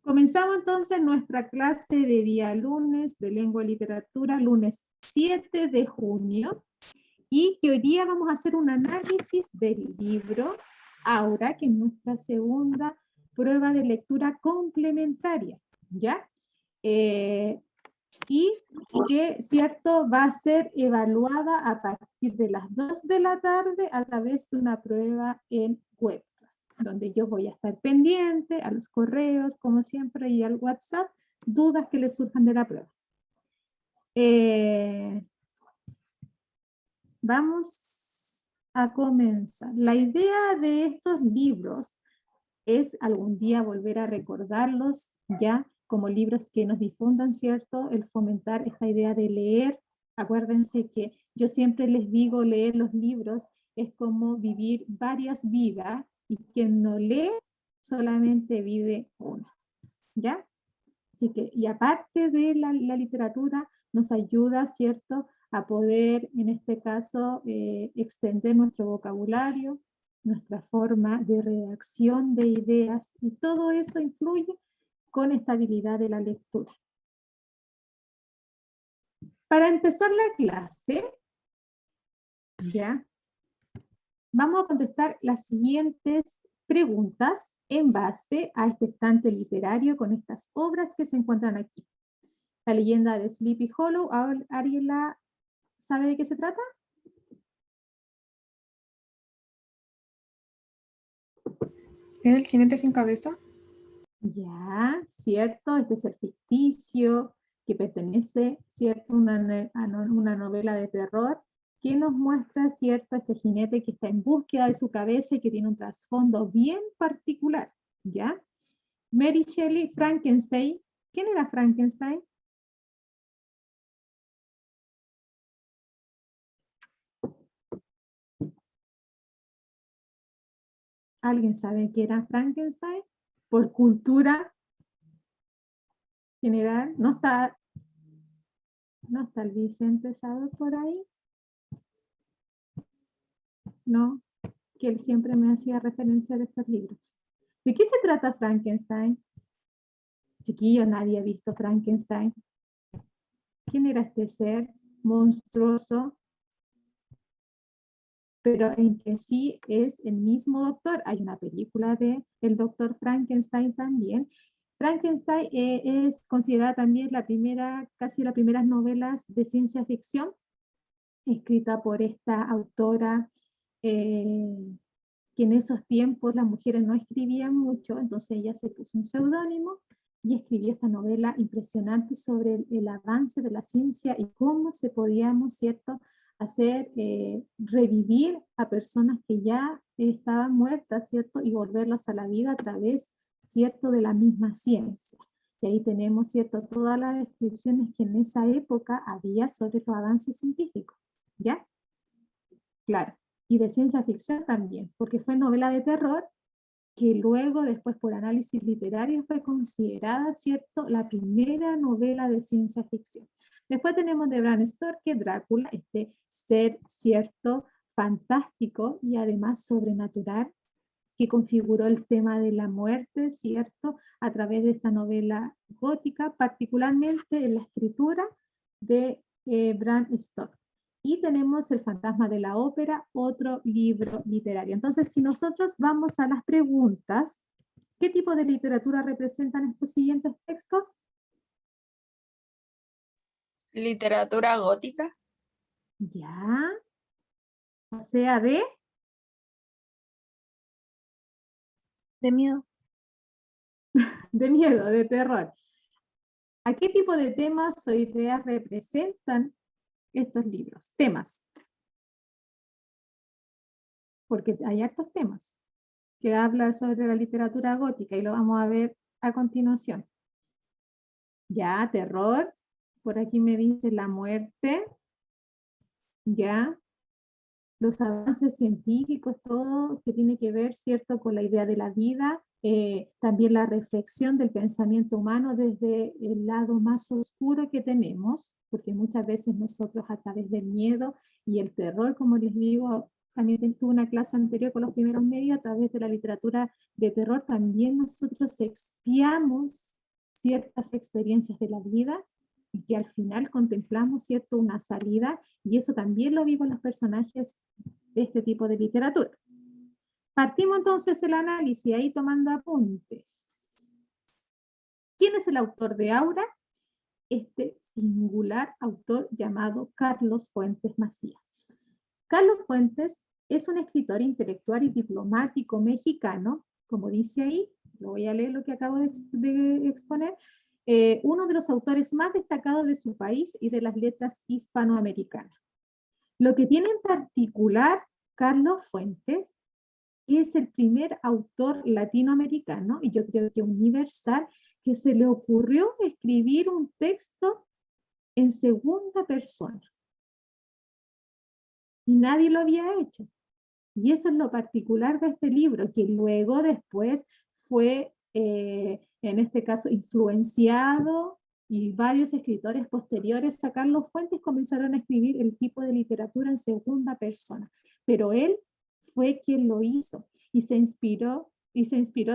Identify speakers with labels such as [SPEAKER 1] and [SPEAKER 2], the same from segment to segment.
[SPEAKER 1] Comenzamos entonces nuestra clase de día lunes de lengua y literatura, lunes 7 de junio, y que hoy día vamos a hacer un análisis del libro Aura, que es nuestra segunda prueba de lectura complementaria, ¿ya? Y que, ¿cierto?, va a ser evaluada a partir de las 2 de la tarde a través de una prueba en Webclass, donde yo voy a estar pendiente a los correos, como siempre, y al WhatsApp, dudas que les surjan de la prueba. Vamos a comenzar. La idea de estos libros es algún día volver a recordarlos ya como libros que nos difundan, ¿cierto? El fomentar esta idea de leer. Acuérdense que yo siempre les digo, leer los libros es como vivir varias vidas, y quien no lee solamente vive una, ¿ya? Así que, y aparte de la literatura, nos ayuda, ¿cierto?, a poder, en este caso, extender nuestro vocabulario, nuestra forma de redacción de ideas, y todo eso influye con esta habilidad de la lectura. Para empezar la clase, ¿ya?, vamos a contestar las siguientes preguntas en base a este estante literario con estas obras que se encuentran aquí. La leyenda de Sleepy Hollow. ¿Ariela sabe de qué se trata?
[SPEAKER 2] ¿Era el jinete sin cabeza?
[SPEAKER 1] Ya, cierto, este es el ficticio que pertenece, cierto, a una novela de terror que nos muestra, cierto, este jinete que está en búsqueda de su cabeza y que tiene un trasfondo bien particular, ¿ya? Mary Shelley, Frankenstein. ¿Quién era Frankenstein? ¿Alguien sabe qué era Frankenstein? Por cultura general, no está el Vicente, ¿sabe por ahí? No, que él siempre me hacía referencia de estos libros. ¿De qué se trata Frankenstein? Chiquillo, nadie ha visto Frankenstein. ¿Quién era este ser monstruoso? Pero en que sí es el mismo doctor. Hay una película de el doctor Frankenstein también. Frankenstein es considerada también casi las primeras novelas de ciencia ficción, escrita por esta autora, que en esos tiempos las mujeres no escribían mucho, entonces ella se puso un seudónimo y escribió esta novela impresionante sobre el avance de la ciencia y cómo se podíamos, ¿cierto?, hacer revivir a personas que ya estaban muertas, ¿cierto?, y volverlas a la vida a través, ¿cierto?, de la misma ciencia. Y ahí tenemos, ¿cierto?, todas las descripciones que en esa época había sobre los avances científicos, ¿ya? Claro, y de ciencia ficción también, porque fue novela de terror que luego, después por análisis literario, fue considerada, ¿cierto?, la primera novela de ciencia ficción. Después tenemos de Bram Stoker, Drácula, este ser, ¿cierto?, fantástico y además sobrenatural, que configuró el tema de la muerte, ¿cierto?, a través de esta novela gótica, particularmente en la escritura de Bram Stoker. Y tenemos El fantasma de la ópera, otro libro literario. Entonces, si nosotros vamos a las preguntas, ¿qué tipo de literatura representan estos siguientes textos?
[SPEAKER 3] Literatura gótica.
[SPEAKER 1] Ya. O sea, de
[SPEAKER 2] De
[SPEAKER 1] miedo, de terror. ¿A qué tipo de temas o ideas representan estos libros? Temas. Porque hay hartos temas que hablan sobre la literatura gótica y lo vamos a ver a continuación. Ya, terror. Por aquí me dice la muerte. Ya. Los avances científicos, todo que tiene que ver, ¿cierto?, con la idea de la vida. También la reflexión del pensamiento humano desde el lado más oscuro que tenemos, porque muchas veces nosotros a través del miedo y el terror, como les digo, también tuve una clase anterior con los primeros medios, a través de la literatura de terror, también nosotros expiamos ciertas experiencias de la vida y que al final contemplamos, ¿cierto?, una salida, y eso también lo vivo en los personajes de este tipo de literatura. Partimos entonces el análisis, ahí tomando apuntes. ¿Quién es el autor de Aura? Este singular autor llamado Carlos Fuentes Macías. Carlos Fuentes es un escritor intelectual y diplomático mexicano, como dice ahí, lo voy a leer lo que acabo de exponer, uno de los autores más destacados de su país y de las letras hispanoamericanas. Lo que tiene en particular Carlos Fuentes es el primer autor latinoamericano, y yo creo que universal, que se le ocurrió escribir un texto en segunda persona. Y nadie lo había hecho. Y eso es lo particular de este libro, que luego después fue, en este caso, influenciado, y varios escritores posteriores a Carlos Fuentes comenzaron a escribir el tipo de literatura en segunda persona. Pero él fue quien lo hizo, y se inspiró,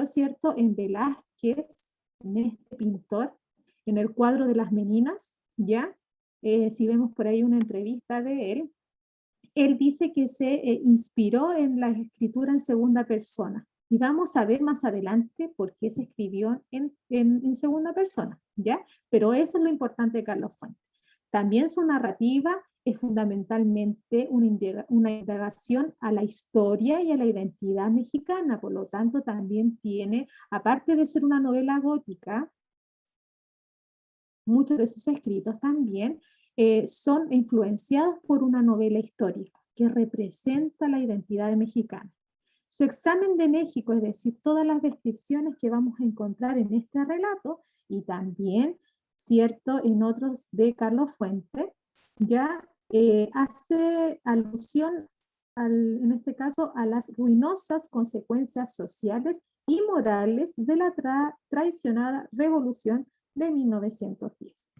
[SPEAKER 1] ¿cierto?, en Velázquez, en este pintor, en el cuadro de las meninas, ¿ya? Si vemos por ahí una entrevista de él dice que se inspiró en la escritura en segunda persona. Y vamos a ver más adelante por qué se escribió en segunda persona, ¿ya? Pero eso es lo importante de Carlos Fuentes. También su narrativa es fundamentalmente una indagación a la historia y a la identidad mexicana, por lo tanto también tiene, aparte de ser una novela gótica, muchos de sus escritos también son influenciados por una novela histórica que representa la identidad mexicana. Su examen de México, es decir, todas las descripciones que vamos a encontrar en este relato, y también, cierto, en otros de Carlos Fuentes, ya hace alusión, en este caso, a las ruinosas consecuencias sociales y morales de la traicionada revolución de 1910,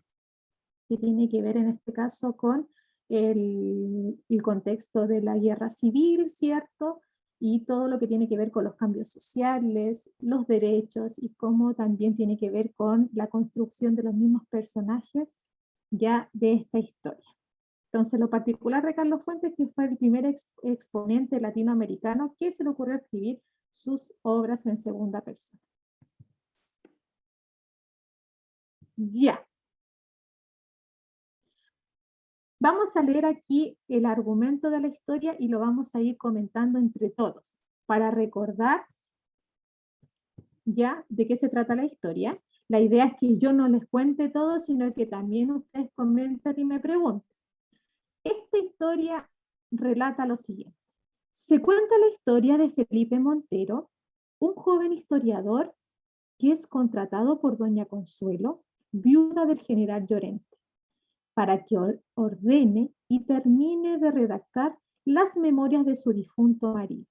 [SPEAKER 1] que tiene que ver en este caso con el contexto de la guerra civil, ¿cierto? Y todo lo que tiene que ver con los cambios sociales, los derechos, y cómo también tiene que ver con la construcción de los mismos personajes ya de esta historia. Entonces, lo particular de Carlos Fuentes es que fue el primer exponente latinoamericano que se le ocurrió escribir sus obras en segunda persona. Ya. Vamos a leer aquí el argumento de la historia y lo vamos a ir comentando entre todos para recordar ya de qué se trata la historia. La idea es que yo no les cuente todo, sino que también ustedes comenten y me pregunten. Esta historia relata lo siguiente. Se cuenta la historia de Felipe Montero, un joven historiador que es contratado por doña Consuelo, viuda del general Llorente, para que ordene y termine de redactar las memorias de su difunto marido.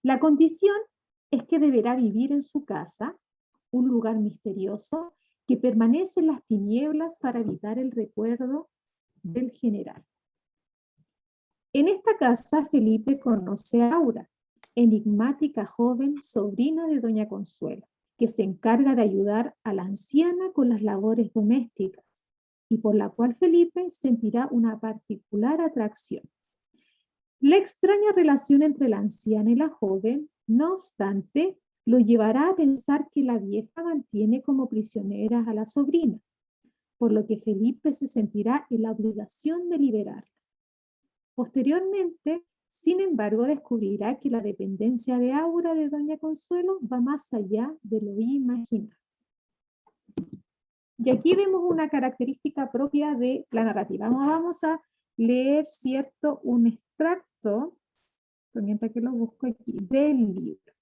[SPEAKER 1] La condición es que deberá vivir en su casa, un lugar misterioso que permanece en las tinieblas para evitar el recuerdo del general. En esta casa Felipe conoce a Aura, enigmática joven sobrina de doña Consuelo, que se encarga de ayudar a la anciana con las labores domésticas, y por la cual Felipe sentirá una particular atracción. La extraña relación entre la anciana y la joven, no obstante, lo llevará a pensar que la vieja mantiene como prisioneras a la sobrina, por lo que Felipe se sentirá en la obligación de liberarla. Posteriormente, sin embargo, descubrirá que la dependencia de Aura de doña Consuelo va más allá de lo imaginado. Y aquí vemos una característica propia de la narrativa. Vamos a leer, ¿cierto?, un extracto, mientras que lo busco aquí, del libro.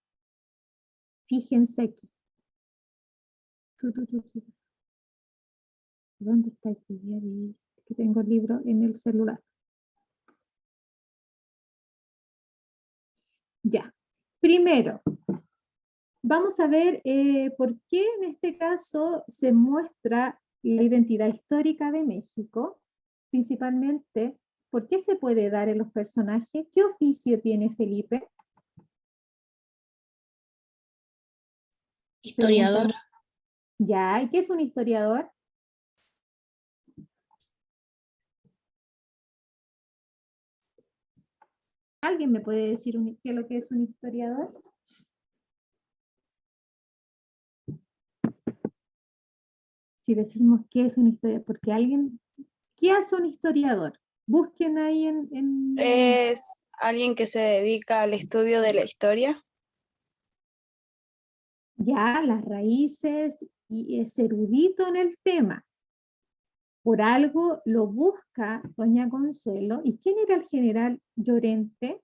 [SPEAKER 1] Fíjense aquí. ¿Dónde está aquí? Que tengo el libro en el celular. Ya. Primero, vamos a ver por qué en este caso se muestra la identidad histórica de México, principalmente ¿Por qué se puede dar en los personajes? ¿Qué oficio tiene Felipe?
[SPEAKER 4] Historiador.
[SPEAKER 1] Ya, ¿y qué es un historiador? ¿Alguien me puede decir qué es lo que es un historiador? Si decimos qué es un historiador, porque alguien, ¿qué hace un historiador? Busquen ahí en...
[SPEAKER 3] Es alguien que se dedica al estudio de la historia.
[SPEAKER 1] Ya, las raíces y es erudito en el tema. Por algo lo busca doña Consuelo. ¿Y quién era el general Llorente?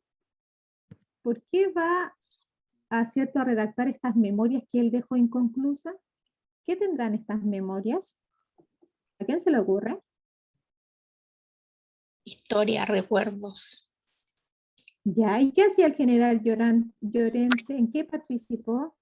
[SPEAKER 1] ¿Por qué va a redactar estas memorias que él dejó inconclusas? ¿Qué tendrán estas memorias? ¿A quién se le ocurre?
[SPEAKER 4] Historia, recuerdos.
[SPEAKER 1] Ya, ¿y qué hacía el general Llorente? ¿En qué participó?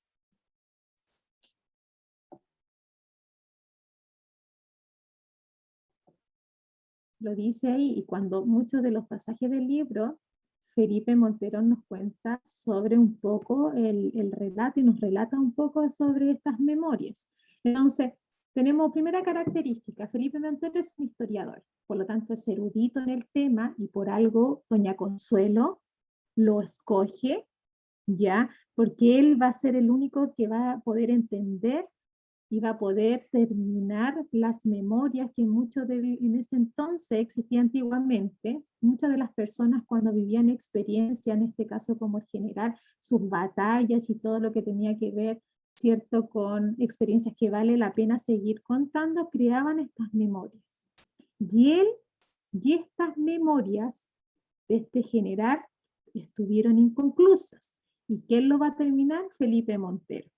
[SPEAKER 1] Lo dice ahí, y cuando muchos de los pasajes del libro, Felipe Montero nos cuenta sobre un poco el relato y nos relata un poco sobre estas memorias. Entonces, tenemos primera característica, Felipe Montero es un historiador, por lo tanto es erudito en el tema y por algo doña Consuelo lo escoge, ¿ya? Porque él va a ser el único que va a poder entender y va a poder terminar las memorias que en ese entonces existía antiguamente. Muchas de las personas cuando vivían experiencia, en este caso como el general, sus batallas y todo lo que tenía que ver, ¿cierto?, con experiencias que vale la pena seguir contando, creaban estas memorias. Y estas memorias de este general estuvieron inconclusas. ¿Y quién lo va a terminar? Felipe Montero.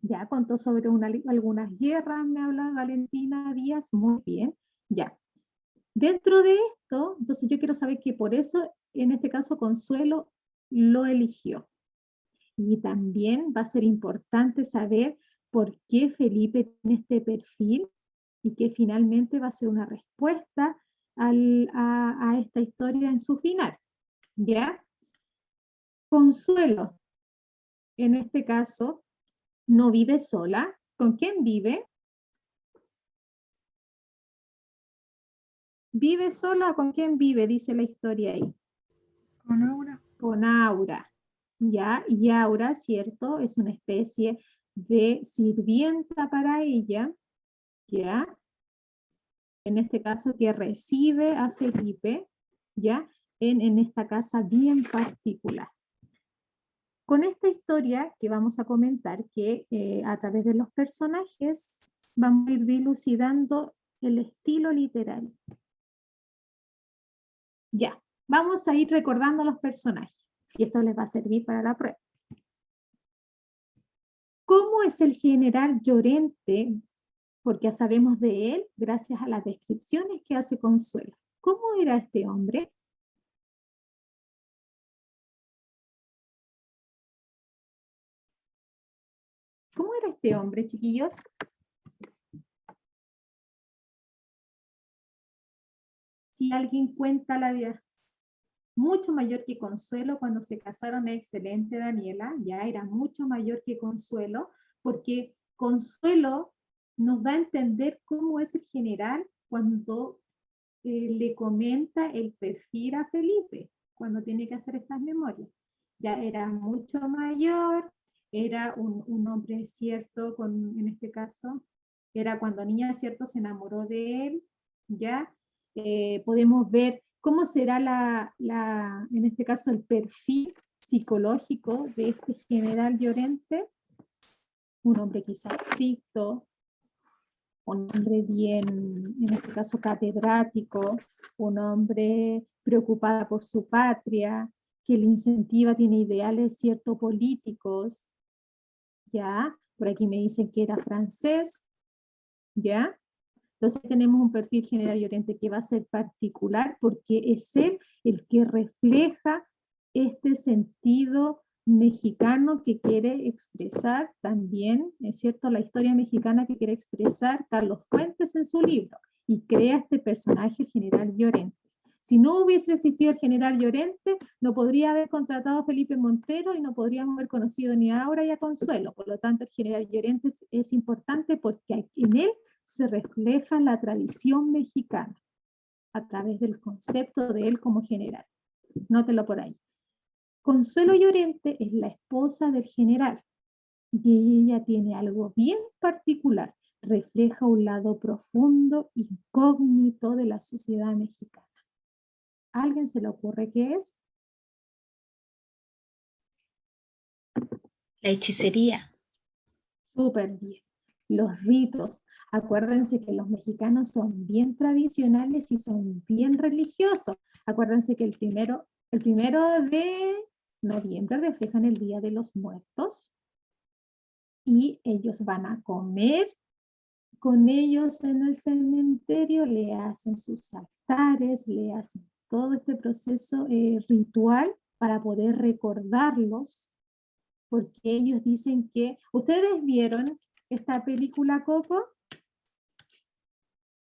[SPEAKER 1] Ya contó sobre algunas guerras, me habla Valentina Díaz, muy bien, ya. Dentro de esto, entonces yo quiero saber que por eso, en este caso, Consuelo lo eligió. Y también va a ser importante saber por qué Felipe tiene este perfil y que finalmente va a ser una respuesta a esta historia en su final, ¿ya? Consuelo, en este caso, no vive sola. ¿Con quién vive? ¿Vive sola o con quién vive? Dice la historia ahí.
[SPEAKER 2] Con Aura.
[SPEAKER 1] Con Aura. ¿Ya? Y Aura, ¿cierto? Es una especie de sirvienta para ella, ¿ya? En este caso que recibe a Felipe, ¿ya? En esta casa bien particular. Con esta historia que vamos a comentar, que a través de los personajes vamos a ir dilucidando el estilo literario. Ya, vamos a ir recordando los personajes y esto les va a servir para la prueba. ¿Cómo es el general Llorente? Porque ya sabemos de él gracias a las descripciones que hace Consuelo. ¿Cómo era este hombre? ¿Cómo era este hombre, chiquillos? Si alguien cuenta la vida, mucho mayor que Consuelo cuando se casaron, excelente Daniela, ya era mucho mayor que Consuelo, porque Consuelo nos da a entender cómo es el general cuando le comenta el perfil a Felipe, cuando tiene que hacer estas memorias. Ya era mucho mayor, era un hombre cierto, en este caso, era cuando niña cierto se enamoró de él, ya podemos ver cómo será en este caso el perfil psicológico de este general Llorente, un hombre quizás estricto, un hombre bien, en este caso catedrático, un hombre preocupada por su patria, que le incentiva, tiene ideales ciertos políticos, ¿ya? Por aquí me dicen que era francés, ¿ya? Entonces tenemos un perfil general Llorente que va a ser particular porque es él el que refleja este sentido mexicano que quiere expresar también, es cierto, la historia mexicana que quiere expresar Carlos Fuentes en su libro y crea este personaje general Llorente. Si no hubiese existido el general Llorente, no podría haber contratado a Felipe Montero y no podríamos haber conocido ni a Aura y a Consuelo. Por lo tanto, el general Llorente es importante porque en él se refleja la tradición mexicana a través del concepto de él como general. Nótelo por ahí. Consuelo Llorente es la esposa del general y ella tiene algo bien particular. Refleja un lado profundo, incógnito de la sociedad mexicana. ¿A alguien se le ocurre qué es?
[SPEAKER 4] La hechicería.
[SPEAKER 1] Súper bien. Los ritos. Acuérdense que los mexicanos son bien tradicionales y son bien religiosos. Acuérdense que el primero de noviembre reflejan el Día de los Muertos y ellos van a comer con ellos en el cementerio, le hacen sus altares, le hacen todo este proceso ritual para poder recordarlos, porque ellos dicen que... ¿Ustedes vieron esta película Coco?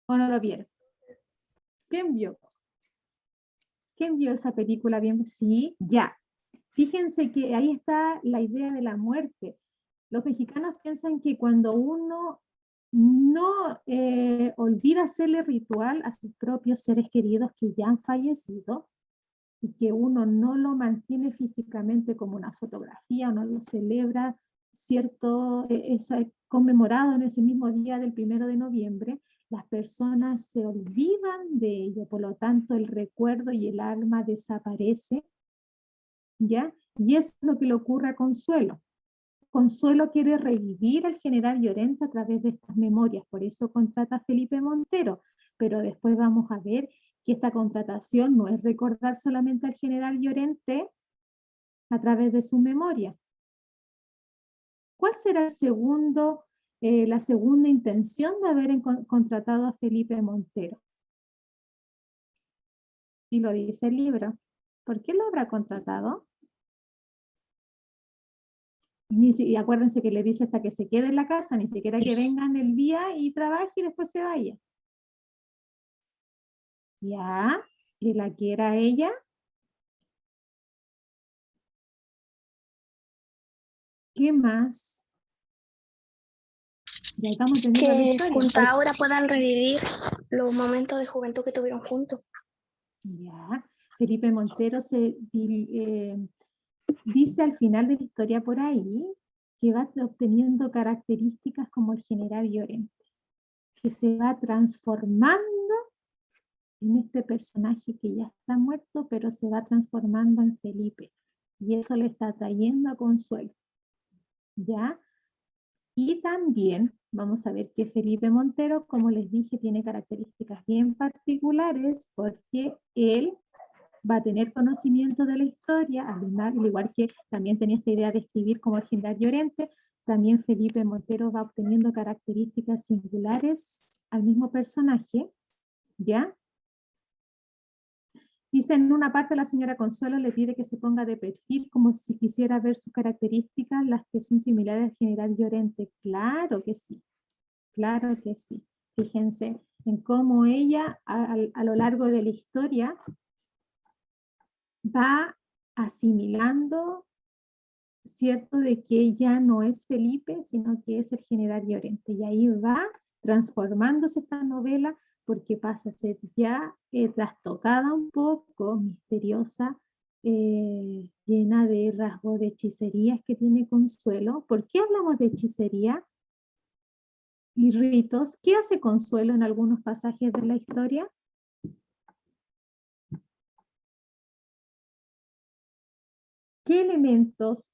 [SPEAKER 1] ¿O no lo vieron? ¿Quién vio? ¿Quién vio esa película bien? Sí, ya. Fíjense que ahí está la idea de la muerte. Los mexicanos piensan que cuando uno no olvida hacerle ritual a sus propios seres queridos que ya han fallecido y que uno no lo mantiene físicamente como una fotografía, no lo celebra, ¿cierto? Conmemorado en ese mismo día del 1 de noviembre, las personas se olvidan de ello, por lo tanto el recuerdo y el alma desaparece, ¿ya? Y eso es lo que le ocurre a Consuelo. Consuelo quiere revivir al general Llorente a través de estas memorias, por eso contrata a Felipe Montero, pero después vamos a ver que esta contratación no es recordar solamente al general Llorente a través de su memoria. ¿Cuál será la segunda intención de haber contratado a Felipe Montero? Y lo dice el libro. ¿Por qué lo habrá contratado? Y acuérdense que le dice hasta que se quede en la casa, ni siquiera que vengan el día y trabaje y después se vaya. Ya, que la quiera ella. ¿Qué más? Ya estamos teniendo la
[SPEAKER 5] Que
[SPEAKER 1] historia.
[SPEAKER 5] junto a Aura puedan revivir los momentos de juventud que tuvieron juntos.
[SPEAKER 1] Ya, Felipe Montero dice al final de la historia por ahí que va obteniendo características como el general Llorente, que se va transformando en este personaje que ya está muerto, pero se va transformando en Felipe. Y eso le está trayendo a Consuelo. ¿Ya? Y también vamos a ver que Felipe Montero, como les dije, tiene características bien particulares porque él va a tener conocimiento de la historia, al igual que también tenía esta idea de escribir como el general Llorente, también Felipe Montero va obteniendo características singulares al mismo personaje, ¿ya? Dice en una parte la señora Consuelo le pide que se ponga de perfil como si quisiera ver sus características, las que son similares al general Llorente. Claro que sí, claro que sí. Fíjense en cómo ella a lo largo de la historia va asimilando, ¿cierto?, de que ella no es Felipe, sino que es el general Llorente. Y ahí va transformándose esta novela porque pasa a ser ya trastocada un poco, misteriosa, llena de rasgos de hechicerías que tiene Consuelo. ¿Por qué hablamos de hechicería y ritos? ¿Qué hace Consuelo en algunos pasajes de la historia? ¿Qué elementos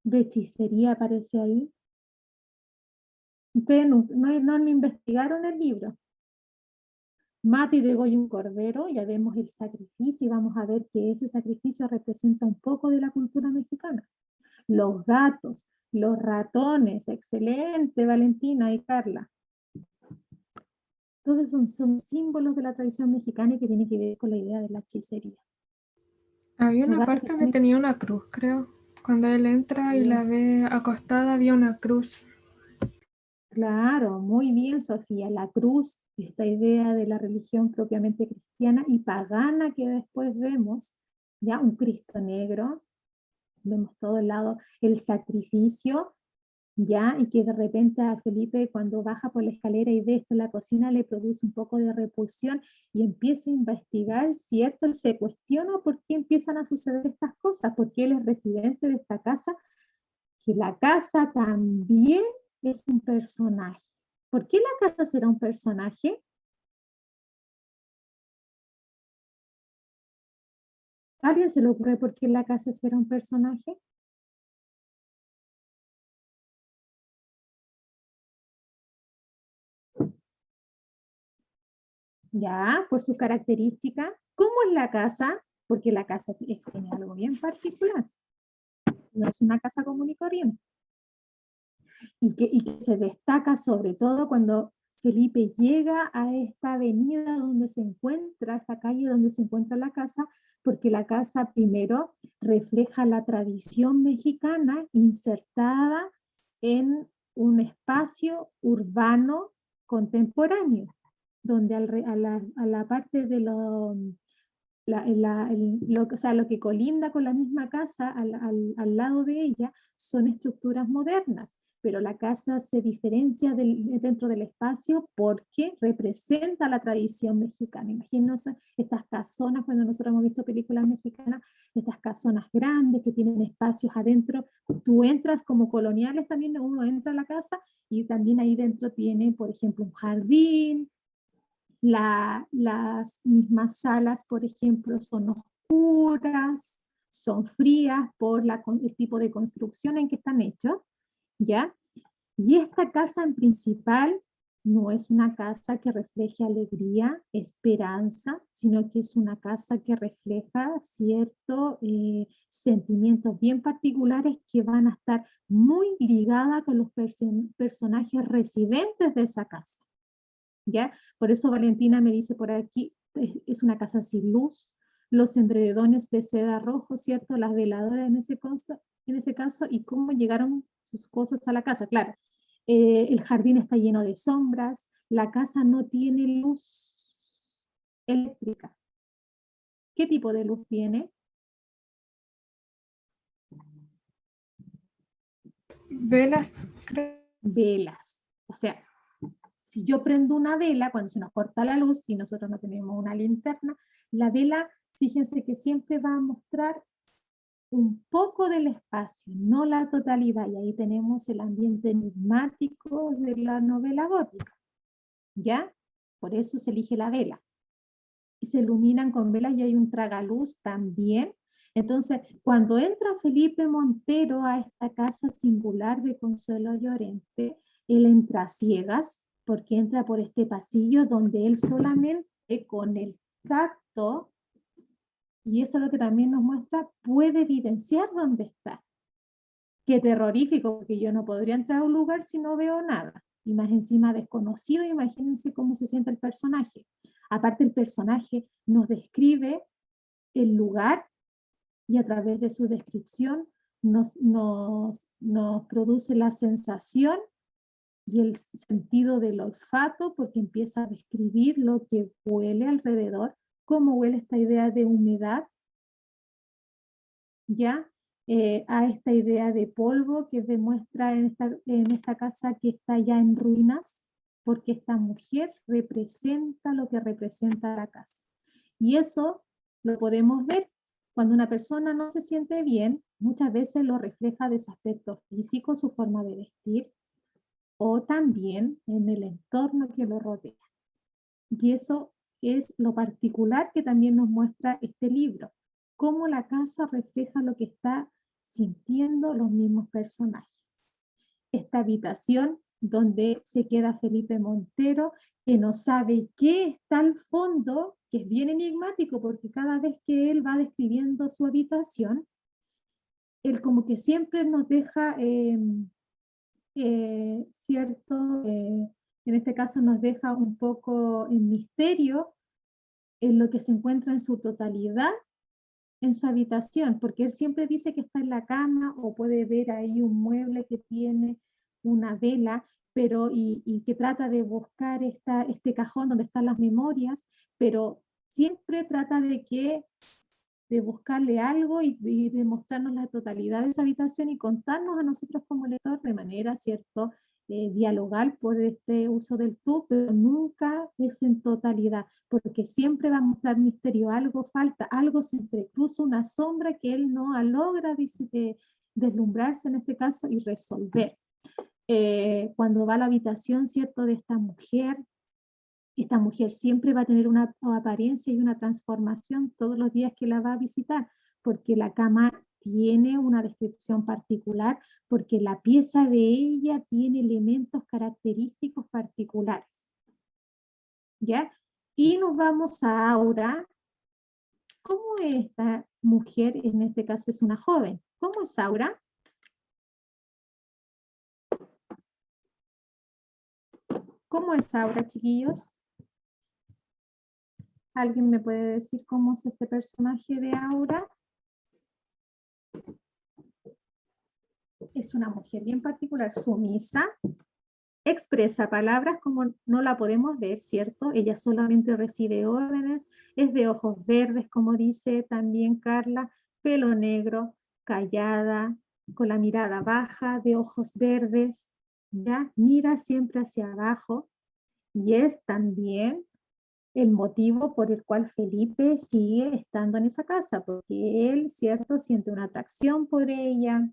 [SPEAKER 1] de hechicería aparece ahí? Ustedes no investigaron el libro. Mata y degolla un cordero, ya vemos el sacrificio y vamos a ver que ese sacrificio representa un poco de la cultura mexicana. Los gatos, los ratones, excelente Valentina y Carla. Todos son símbolos de la tradición mexicana y que tiene que ver con la idea de la hechicería.
[SPEAKER 2] Había
[SPEAKER 1] Los
[SPEAKER 2] una
[SPEAKER 1] gatos
[SPEAKER 2] parte donde tenía una cruz, creo. Cuando él entra y la ve acostada, había una cruz.
[SPEAKER 1] Claro, muy bien, Sofía. La cruz, esta idea de la religión propiamente cristiana y pagana que después vemos, ya un Cristo negro, vemos todo el lado, el sacrificio, ya, y que de repente a Felipe cuando baja por la escalera y ve esto en la cocina le produce un poco de repulsión y empieza a investigar, ¿cierto? Él se cuestiona por qué empiezan a suceder estas cosas, porque él es residente de esta casa, que la casa también es un personaje. ¿Por qué la casa será un personaje? ¿A alguien se le ocurre por qué la casa será un personaje? Ya, por sus características. ¿Cómo es la casa? Porque la casa tiene algo bien particular. No es una casa común y corriente. Y que se destaca sobre todo cuando Felipe llega a esta avenida donde se encuentra, esta calle donde se encuentra la casa, porque la casa primero refleja la tradición mexicana insertada en un espacio urbano contemporáneo, donde a la parte de o sea, lo que colinda con la misma casa al lado de ella son estructuras modernas, pero la casa se diferencia dentro del espacio porque representa la tradición mexicana. Imagínense estas casonas, cuando nosotros hemos visto películas mexicanas, estas casonas grandes que tienen espacios adentro, tú entras como coloniales también, uno entra a la casa y también ahí dentro tiene, por ejemplo, un jardín. Las mismas salas, por ejemplo, son oscuras, son frías por el tipo de construcción en que están hechos, ¿ya? Y esta casa en principal no es una casa que refleje alegría, esperanza, sino que es una casa que refleja ciertos sentimientos bien particulares que van a estar muy ligadas con los personajes residentes de esa casa. ¿Ya? Por eso Valentina me dice por aquí, es una casa sin luz, los edredones de seda rojo, ¿cierto? Las veladoras en ese caso, y cómo llegaron sus cosas a la casa. Claro, el jardín está lleno de sombras, la casa no tiene luz eléctrica. ¿Qué tipo de luz tiene?
[SPEAKER 2] Velas, creo.
[SPEAKER 1] Velas. O sea, si yo prendo una vela, cuando se nos corta la luz y nosotros no tenemos una linterna, la vela, fíjense que siempre va a mostrar un poco del espacio, no la totalidad. Y ahí tenemos el ambiente enigmático de la novela gótica. ¿Ya? Por eso se elige la vela. Y se iluminan con velas y hay un tragaluz también. Entonces, cuando entra Felipe Montero a esta casa singular de Consuelo Llorente, él entra a ciegas, porque entra por este pasillo donde él solamente con el tacto, y eso es lo que también nos muestra, puede evidenciar dónde está. Qué terrorífico, porque yo no podría entrar a un lugar si no veo nada. Y más encima desconocido, imagínense cómo se siente el personaje. Aparte el personaje nos describe el lugar y a través de su descripción nos produce la sensación y el sentido del olfato, porque empieza a describir lo que huele alrededor, cómo huele esta idea de humedad, ¿ya? A esta idea de polvo que demuestra en esta casa que está ya en ruinas, porque esta mujer representa lo que representa la casa. Y eso lo podemos ver cuando una persona no se siente bien, muchas veces lo refleja de su aspecto físico, su forma de vestir, o también en el entorno que lo rodea. Y eso es lo particular que también nos muestra este libro, cómo la casa refleja lo que está sintiendo los mismos personajes. Esta habitación donde se queda Felipe Montero, que no sabe qué está al fondo, que es bien enigmático porque cada vez que él va describiendo su habitación, él como que siempre nos deja cierto, en este caso nos deja un poco en misterio en lo que se encuentra en su totalidad en su habitación, porque él siempre dice que está en la cama o puede ver ahí un mueble que tiene una vela, pero y que trata de buscar este cajón donde están las memorias, pero siempre trata de buscarle algo y de mostrarnos la totalidad de su habitación y contarnos a nosotros como lector de manera, ¿cierto?, dialogar por este uso del tú, pero nunca es en totalidad, porque siempre va a mostrar misterio, algo falta, algo se entrecruza, una sombra que él no logra deslumbrarse en este caso y resolver. Cuando va a la habitación, ¿cierto?, de esta mujer siempre va a tener una apariencia y una transformación todos los días que la va a visitar, porque la cama tiene una descripción particular, porque la pieza de ella tiene elementos característicos particulares. ¿Ya? Y nos vamos a Aura. ¿Cómo es esta mujer? En este caso es una joven. ¿Cómo es Aura? ¿Cómo es Aura, chiquillos? ¿Alguien me puede decir cómo es este personaje de Aura? Es una mujer bien particular, sumisa, expresa palabras como no la podemos ver, ¿cierto? Ella solamente recibe órdenes, es de ojos verdes, como dice también Carla, pelo negro, callada, con la mirada baja, de ojos verdes, ¿ya? Mira siempre hacia abajo, y es también el motivo por el cual Felipe sigue estando en esa casa, porque él, ¿cierto?, siente una atracción por ella,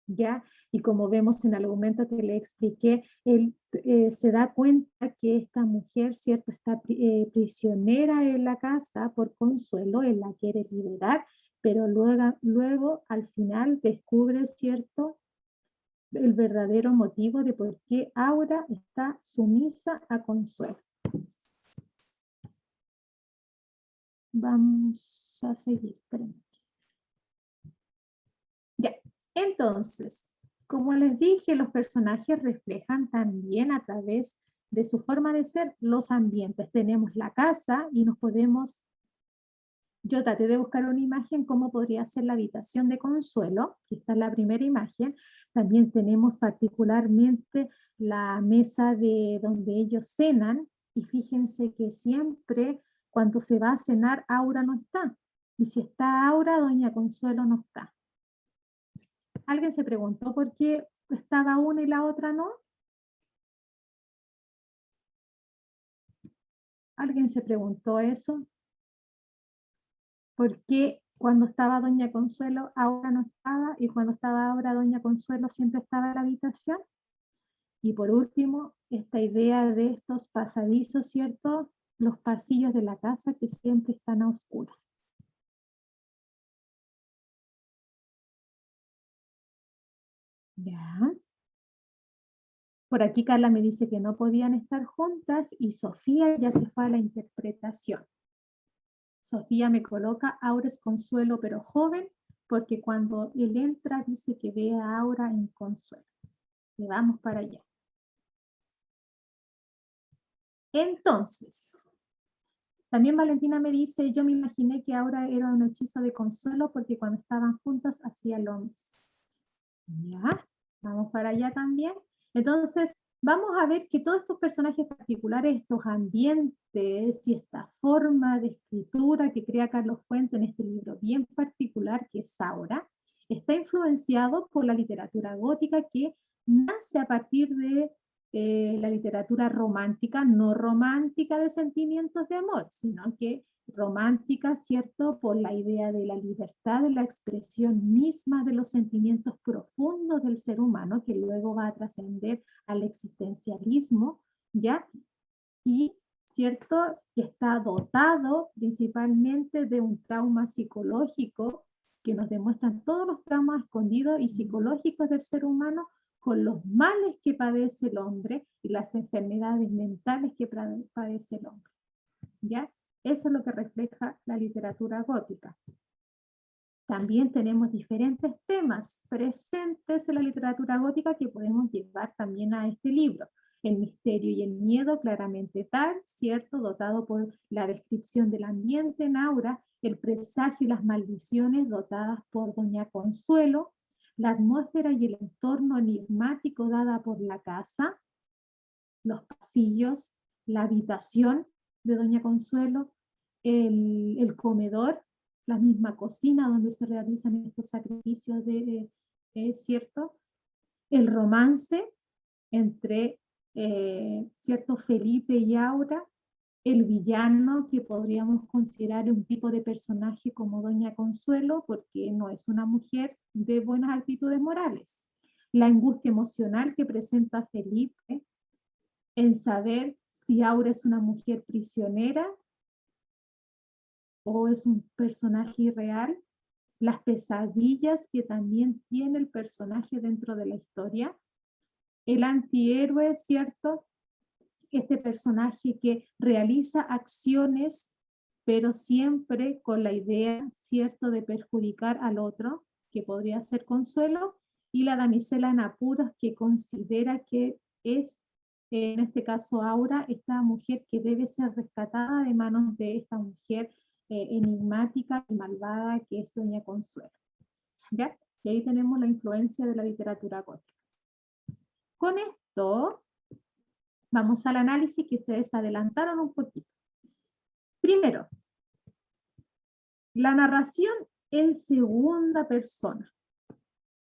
[SPEAKER 1] ¿ya? Y como vemos en el argumento que le expliqué, él se da cuenta que esta mujer, ¿cierto?, está prisionera en la casa por Consuelo, él la quiere liberar, pero luego al final descubre, ¿cierto?, el verdadero motivo de por qué Aura está sumisa a Consuelo. Vamos a seguir. Espérenme. Ya, entonces, como les dije, los personajes reflejan también a través de su forma de ser los ambientes. Tenemos la casa y nos podemos... Yo traté de buscar una imagen cómo podría ser la habitación de Consuelo, que está en la primera imagen. También tenemos particularmente la mesa de donde ellos cenan, y fíjense que siempre cuando se va a cenar, Aura no está. Y si está Aura, Doña Consuelo no está. ¿Alguien se preguntó por qué estaba una y la otra no? ¿Alguien se preguntó eso? ¿Por qué cuando estaba Doña Consuelo, Aura no estaba? Y cuando estaba Aura, Doña Consuelo siempre estaba en la habitación. Y por último, esta idea de estos pasadizos, ¿cierto? Los pasillos de la casa que siempre están a oscuras. Ya. Por aquí Carla me dice que no podían estar juntas y Sofía ya se fue a la interpretación. Sofía me coloca Aura es Consuelo pero joven, porque cuando él entra dice que ve a Aura en Consuelo. Y vamos para allá. Entonces, también Valentina me dice, yo me imaginé que Aura era un hechizo de Consuelo porque cuando estaban juntos hacía lo mismo. Ya, vamos para allá también. Entonces, vamos a ver que todos estos personajes particulares, estos ambientes y esta forma de escritura que crea Carlos Fuentes en este libro bien particular que es Aura, está influenciado por la literatura gótica que nace a partir de la literatura romántica, no romántica de sentimientos de amor, sino que romántica, ¿cierto?, por la idea de la libertad de la expresión misma de los sentimientos profundos del ser humano, que luego va a trascender al existencialismo, ¿ya? Y, ¿cierto?, que está dotado principalmente de un trauma psicológico que nos demuestran todos los traumas escondidos y psicológicos del ser humano con los males que padece el hombre y las enfermedades mentales que padece el hombre, ¿ya? Eso es lo que refleja la literatura gótica. También tenemos diferentes temas presentes en la literatura gótica que podemos llevar también a este libro. El misterio y el miedo claramente tal, ¿cierto? Dotado por la descripción del ambiente en Aura, el presagio y las maldiciones dotadas por Doña Consuelo, la atmósfera y el entorno enigmático dada por la casa, los pasillos, la habitación de Doña Consuelo, el comedor, la misma cocina donde se realizan estos sacrificios ¿cierto? El romance entre ¿cierto? Felipe y Aura, el villano que podríamos considerar un tipo de personaje como Doña Consuelo, porque no es una mujer de buenas actitudes morales. La angustia emocional que presenta Felipe en saber si Aura es una mujer prisionera o es un personaje irreal, las pesadillas que también tiene el personaje dentro de la historia, el antihéroe, ¿cierto? Este personaje que realiza acciones, pero siempre con la idea, ¿cierto?, de perjudicar al otro, que podría ser Consuelo, y la damisela en apuros que considera que es, en este caso Aura, esta mujer que debe ser rescatada de manos de esta mujer enigmática y malvada que es Doña Consuelo. ¿Ya? Y ahí tenemos la influencia de la literatura gótica. Con esto vamos al análisis que ustedes adelantaron un poquito. Primero, la narración en segunda persona.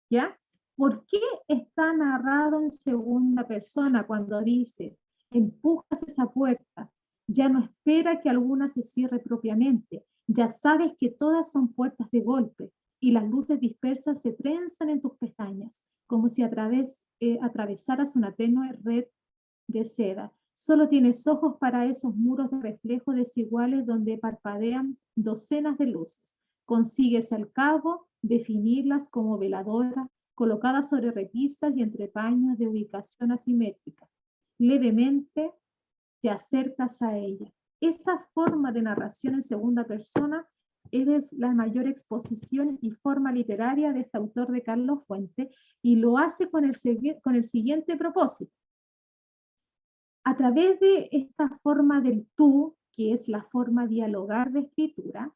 [SPEAKER 1] ¿Ya? ¿Por qué está narrado en segunda persona cuando dice, empujas esa puerta, ya no espera que alguna se cierre propiamente, ya sabes que todas son puertas de golpe, y las luces dispersas se trenzan en tus pestañas, como si atravesaras una tenue red de seda. Solo tienes ojos para esos muros de reflejo desiguales donde parpadean docenas de luces. Consigues al cabo definirlas como veladoras, colocadas sobre repisas y entre paños de ubicación asimétrica. Levemente te acercas a ella. Esa forma de narración en segunda persona es la mayor exposición y forma literaria de este autor de Carlos Fuentes, y lo hace con el siguiente propósito. A través de esta forma del tú, que es la forma dialogar de escritura,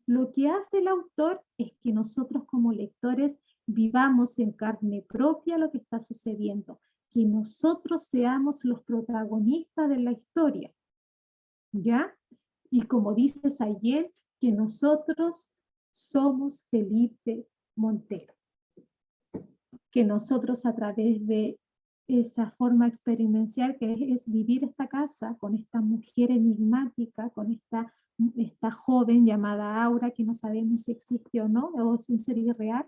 [SPEAKER 1] lo que hace el autor es que nosotros como lectores vivamos en carne propia lo que está sucediendo, que nosotros seamos los protagonistas de la historia, ¿ya? Y como dices ayer, que nosotros somos Felipe Montero, que nosotros a través de esa forma experiencial que es vivir esta casa con esta mujer enigmática, con esta joven llamada Aura, que no sabemos si existe o no, o es un ser irreal.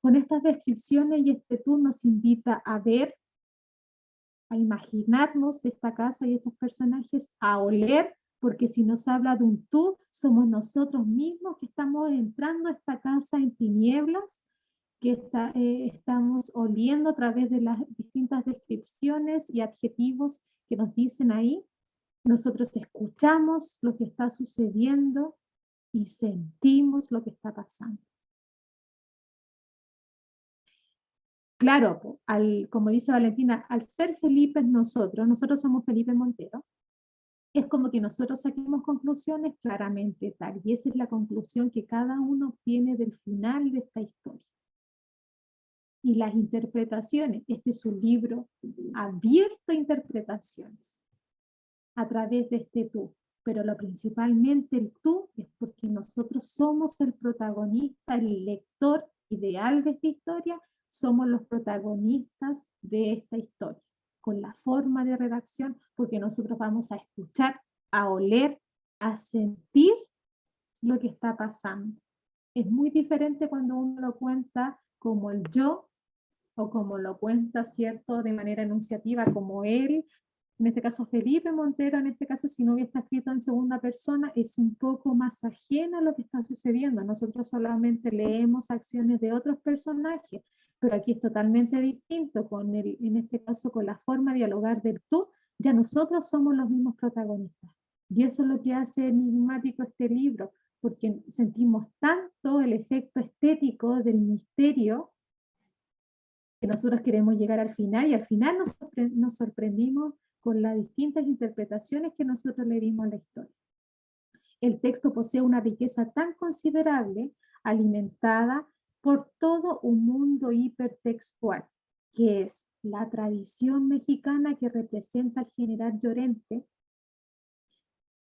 [SPEAKER 1] Con estas descripciones y este tour nos invita a ver, a imaginarnos esta casa y estos personajes, a oler, porque si nos habla de un tú, somos nosotros mismos que estamos entrando a esta casa en tinieblas, que estamos oliendo a través de las distintas descripciones y adjetivos que nos dicen ahí. Nosotros escuchamos lo que está sucediendo y sentimos lo que está pasando. Claro, como dice Valentina, al ser Felipe nosotros somos Felipe Montero, es como que nosotros saquemos conclusiones claramente tal, y esa es la conclusión que cada uno obtiene del final de esta historia. Y las interpretaciones, este es un libro abierto a interpretaciones a través de este tú, pero lo principalmente el tú es porque nosotros somos el protagonista, el lector ideal de esta historia, somos los protagonistas de esta historia, con la forma de redacción, porque nosotros vamos a escuchar, a oler, a sentir lo que está pasando. Es muy diferente cuando uno lo cuenta como el yo, o como lo cuenta, ¿cierto?, de manera enunciativa, como él, en este caso Felipe Montero, en este caso si no está escrito en segunda persona, es un poco más ajeno a lo que está sucediendo. Nosotros solamente leemos acciones de otros personajes, pero aquí es totalmente distinto, en este caso con la forma de dialogar del tú, ya nosotros somos los mismos protagonistas. Y eso es lo que hace enigmático este libro, porque sentimos tanto el efecto estético del misterio, que nosotros queremos llegar al final, y al final nos sorprendimos con las distintas interpretaciones que nosotros le dimos a la historia. El texto posee una riqueza tan considerable, alimentada por todo un mundo hipertextual, que es la tradición mexicana que representa al general Llorente,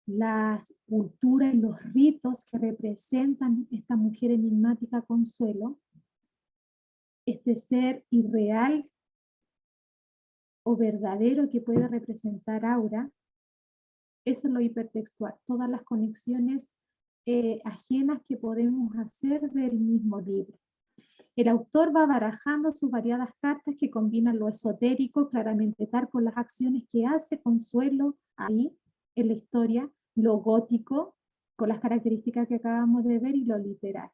[SPEAKER 1] las culturas y los ritos que representan esta mujer enigmática Consuelo, este ser irreal o verdadero que puede representar Aura. Eso es lo hipertextual, todas las conexiones ajenas que podemos hacer del mismo libro. El autor va barajando sus variadas cartas que combinan lo esotérico, claramente tal, con las acciones que hace Consuelo ahí en la historia, lo gótico, con las características que acabamos de ver, y lo literal.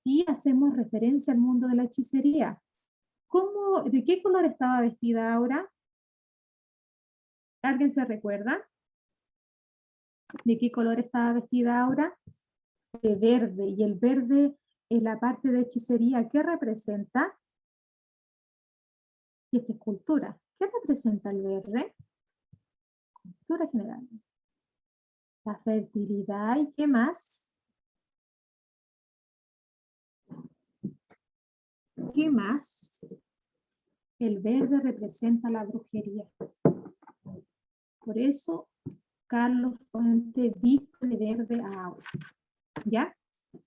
[SPEAKER 1] Y hacemos referencia al mundo de la hechicería. ¿De qué color estaba vestida Aura? ¿Alguien se recuerda? ¿De qué color estaba vestida Aura? De verde. Y el verde en la parte de hechicería, ¿qué representa? Y esta es cultura. ¿Qué representa el verde? Cultura general. La fertilidad, ¿y qué más? ¿Qué más? El verde representa la brujería. Por eso Carlos Fuente viste de verde a Aura. ¿Ya?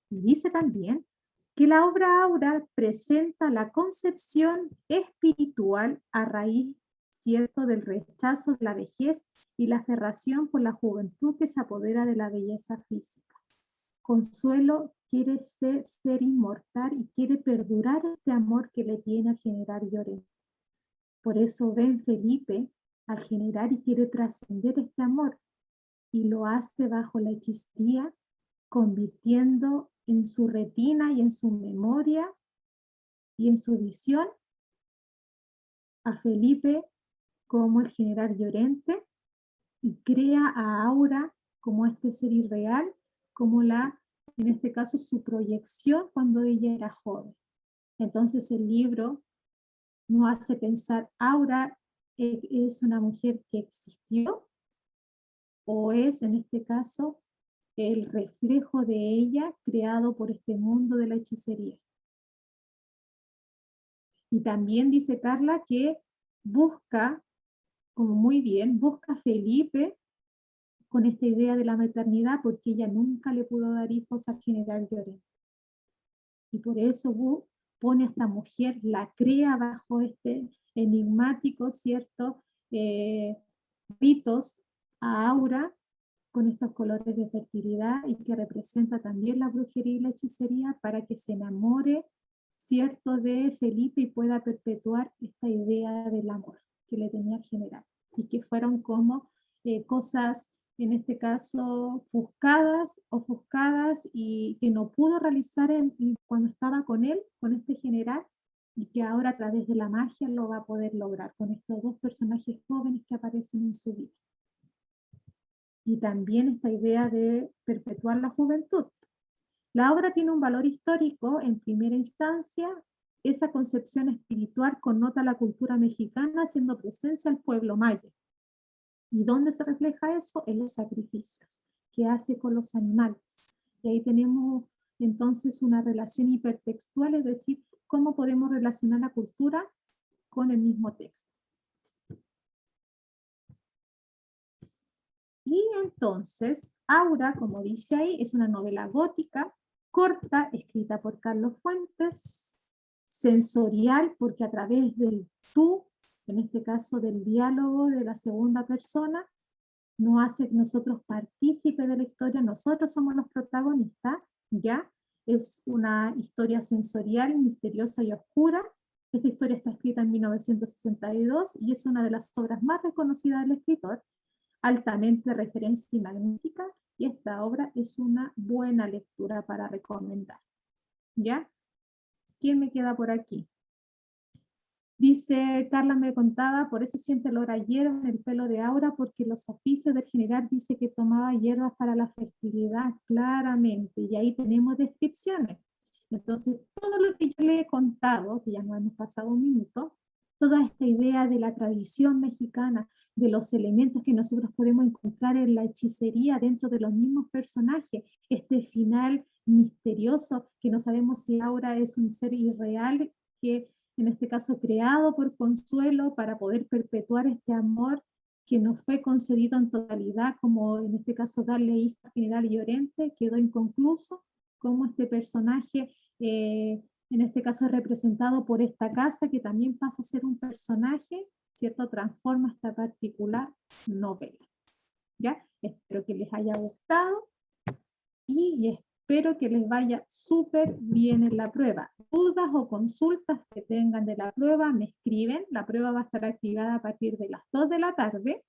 [SPEAKER 1] Y dice también que la obra Aura presenta la concepción espiritual a raíz, cierto, del rechazo de la vejez y la aferración por la juventud que se apodera de la belleza física. Consuelo quiere ser inmortal y quiere perdurar este amor que le tiene al general Llorente. Por eso ven Felipe al general y quiere trascender este amor, y lo hace bajo la hechicería, convirtiendo en su retina y en su memoria y en su visión a Felipe como el general Llorente, y crea a Aura como este ser irreal, como en este caso, su proyección cuando ella era joven. Entonces el libro nos hace pensar, ¿Aura es una mujer que existió? ¿O es, en este caso, el reflejo de ella creado por este mundo de la hechicería? Y también dice Carla que busca, como muy bien, busca a Felipe con esta idea de la maternidad, porque ella nunca le pudo dar hijos al general Llorente. Y por eso pone a esta mujer, la crea bajo este enigmático, ¿cierto? Ritos a Aura, con estos colores de fertilidad, y que representa también la brujería y la hechicería, para que se enamore, ¿cierto?, de Felipe y pueda perpetuar esta idea del amor que le tenía el general, y que fueron como cosas, en este caso, ofuscadas y que no pudo realizar cuando estaba con él, con este general, y que ahora a través de la magia lo va a poder lograr con estos dos personajes jóvenes que aparecen en su vida. Y también esta idea de perpetuar la juventud. La obra tiene un valor histórico en primera instancia. Esa concepción espiritual connota la cultura mexicana, haciendo presencia al pueblo maya. ¿Y dónde se refleja eso? En los sacrificios que hace con los animales. Y ahí tenemos entonces una relación hipertextual, es decir, cómo podemos relacionar la cultura con el mismo texto. Y entonces, Aura, como dice ahí, es una novela gótica, corta, escrita por Carlos Fuentes, sensorial, porque a través del tú, en este caso del diálogo de la segunda persona, nos hace nosotros partícipes de la historia, nosotros somos los protagonistas, ¿ya? Es una historia sensorial, misteriosa y oscura. Esta historia está escrita en 1962 y es una de las obras más reconocidas del escritor, altamente referencia y magnífica, y esta obra es una buena lectura para recomendar. ¿Ya? ¿Quién me queda por aquí? Dice, Carla me contaba, por eso siente olor a hierba en el pelo de Aura, porque los oficios del general dice que tomaba hierbas para la fertilidad, claramente, y ahí tenemos descripciones. Entonces, todo lo que yo le he contado, que ya nos hemos pasado un minuto, toda esta idea de la tradición mexicana, de los elementos que nosotros podemos encontrar en la hechicería dentro de los mismos personajes, este final misterioso, que no sabemos si Aura es un ser irreal, que en este caso creado por Consuelo para poder perpetuar este amor que no fue concedido en totalidad, como en este caso darle hija al general Llorente, quedó inconcluso, como este personaje, en este caso es representado por esta casa, que también pasa a ser un personaje, ¿cierto? Transforma esta particular novela. ¿Ya? Espero que les haya gustado y espero que les vaya súper bien en la prueba. Dudas o consultas que tengan de la prueba, me escriben. La prueba va a estar activada a partir de las 2 de la tarde.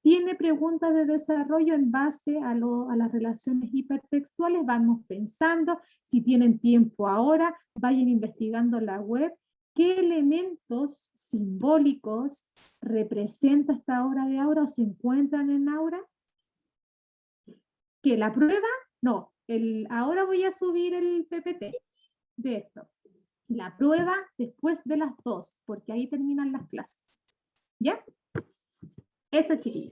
[SPEAKER 1] Tiene preguntas de desarrollo en base a las relaciones hipertextuales. Vamos pensando, si tienen tiempo ahora, vayan investigando la web. ¿Qué elementos simbólicos representa esta obra de Aura o se encuentran en Aura? ¿Que la prueba? No, ahora voy a subir el PPT de esto. La prueba después de las 2, porque ahí terminan las clases. ¿Ya? Eso, chiquillos.